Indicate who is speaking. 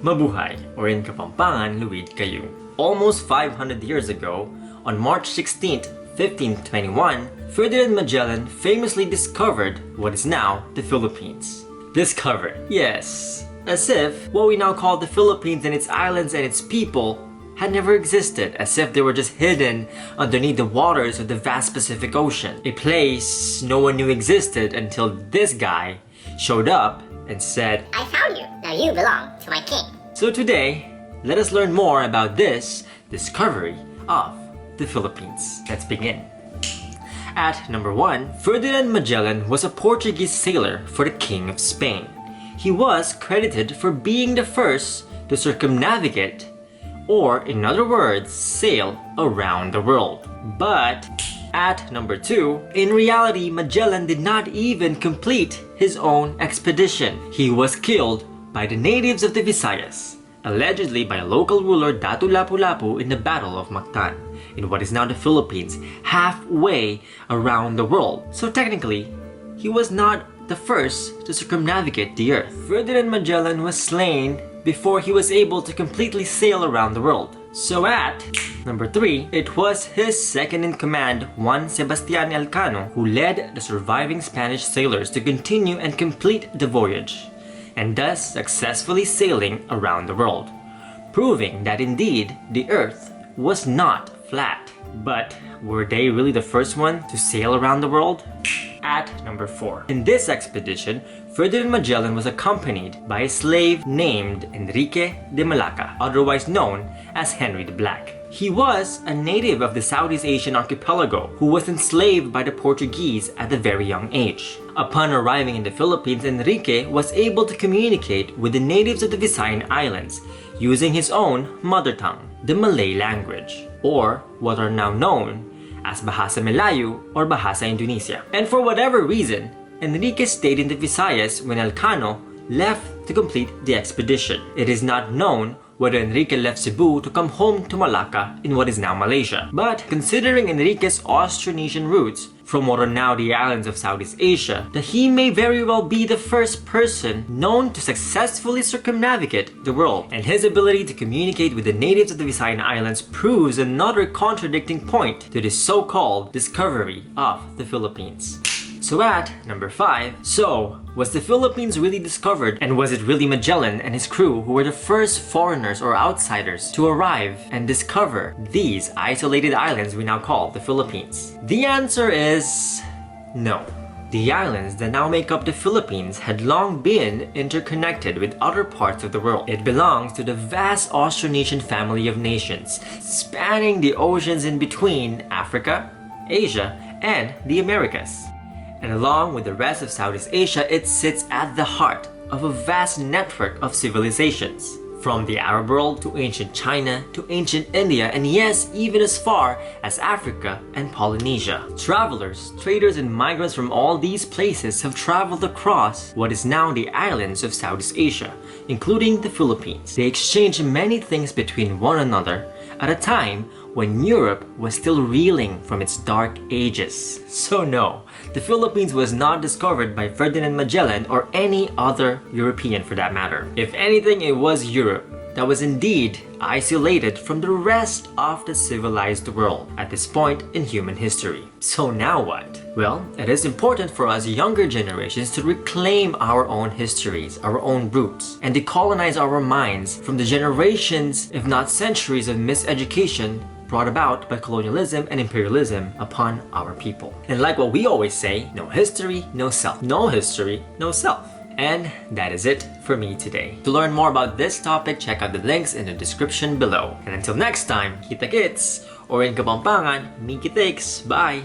Speaker 1: Mabuhay, or in Kapampangan, Luid kayo. Almost 500 years ago, on March 16, 1521, Ferdinand Magellan famously discovered what is now the Philippines. Discovered, yes, as if what we now call the Philippines and its islands and its people had never existed, as if they were just hidden underneath the waters of the vast Pacific Ocean, a place no one knew existed until this guy showed up and said,
Speaker 2: "I found you. Now you belong to my king."
Speaker 1: So today, let us learn more about this discovery of the Philippines. Let's begin. At number 1, Ferdinand Magellan was a Portuguese sailor for the King of Spain. He was credited for being the first to circumnavigate, or in other words, sail around the world. But at number 2, in reality, Magellan did not even complete his own expedition. He was killed by the natives of the Visayas, allegedly by local ruler Datu Lapu-Lapu in the Battle of Mactan, in what is now the Philippines, halfway around the world. So technically, he was not the first to circumnavigate the earth. Ferdinand Magellan was slain before he was able to completely sail around the world. So at number 3, it was his second-in-command, Juan Sebastian Elcano, who led the surviving Spanish sailors to continue and complete the voyage, and thus successfully sailing around the world, proving that indeed the earth was not flat. But were they really the first one to sail around the world? At number 4, in this expedition, Ferdinand Magellan was accompanied by a slave named Enrique de Malaga, otherwise known as Henry the Black. He was a native of the Southeast Asian archipelago who was enslaved by the Portuguese at a very young age. Upon arriving in the Philippines, Enrique was able to communicate with the natives of the Visayan Islands using his own mother tongue, the Malay language, or what are now known as Bahasa Melayu or Bahasa Indonesia. And for whatever reason, Enrique stayed in the Visayas when Elcano left to complete the expedition. It is not known whether Enrique left Cebu to come home to Malacca in what is now Malaysia. But considering Enrique's Austronesian roots from what are now the islands of Southeast Asia, that he may very well be the first person known to successfully circumnavigate the world. And his ability to communicate with the natives of the Visayan Islands proves another contradicting point to this so-called discovery of the Philippines. So at number 5, so was the Philippines really discovered, and was it really Magellan and his crew who were the first foreigners or outsiders to arrive and discover these isolated islands we now call the Philippines? The answer is no. The islands that now make up the Philippines had long been interconnected with other parts of the world. It belongs to the vast Austronesian family of nations, spanning the oceans in between Africa, Asia, and the Americas. And along with the rest of Southeast Asia, it sits at the heart of a vast network of civilizations. From the Arab world to ancient China to ancient India, and yes, even as far as Africa and Polynesia. Travelers, traders, and migrants from all these places have traveled across what is now the islands of Southeast Asia, including the Philippines. They exchanged many things between one another at a time when Europe was still reeling from its dark ages. So no, the Philippines was not discovered by Ferdinand Magellan or any other European for that matter. If anything, it was Europe that was indeed isolated from the rest of the civilized world at this point in human history. So now what? Well, it is important for us younger generations to reclaim our own histories, our own roots, and decolonize our minds from the generations, if not centuries, of miseducation brought about by colonialism and imperialism upon our people. And like what we always say, no history, no self. No history, no self. And that is it for me today. To learn more about this topic, check out the links in the description below. And until next time, kita kits, or in Kapampangan, mi kitakes. Bye!